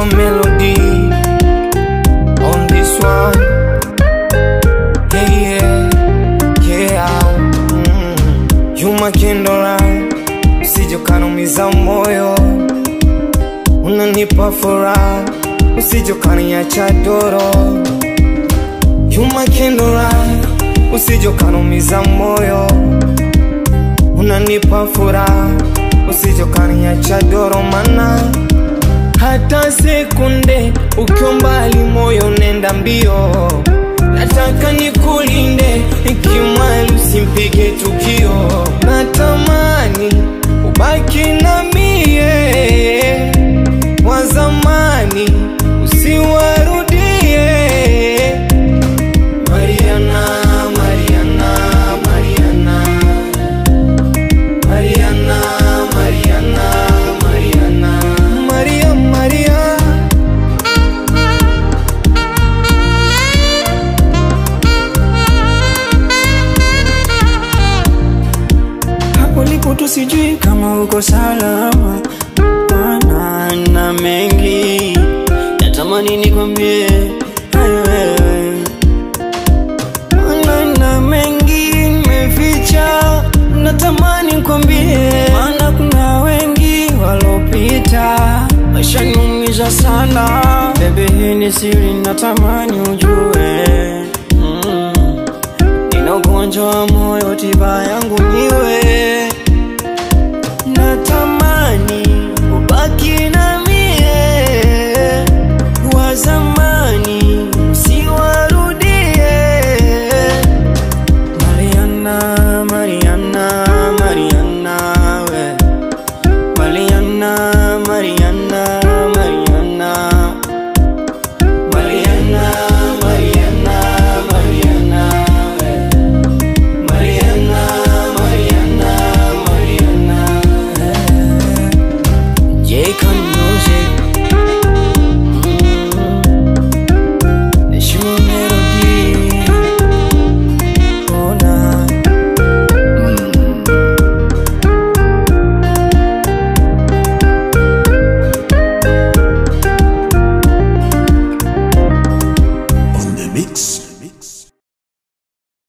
Mr. Melody on this one. Yeah, Juma Kendora, usije kanumiza moyo, unanipa furaha, usije kaniacha doro. Juma Kendora, usije kanumiza moyo, unanipa furaha, usije kaniacha doro. Mana hata sekunde ukiwa mbali moyo nenda mbio. Nataka nikulinde ikimwali usimpige tukio. Natamani ubaki na mie wa zamani usiwarudie. Mariana, Mariana, Mariana, Mariana, Mariana, Mariana, Maria, Maria. Hapo tusijui kama uko salama. Mana mengi natamani nikwambie wewe. Mana mengi nimeficha, natamani nikwambie. Maana kuna wengi walopita washaniumiza sana. Baby, hii ni siri natamani ujue. Nina ugonjwa wa moyo, tiba yangu niwe.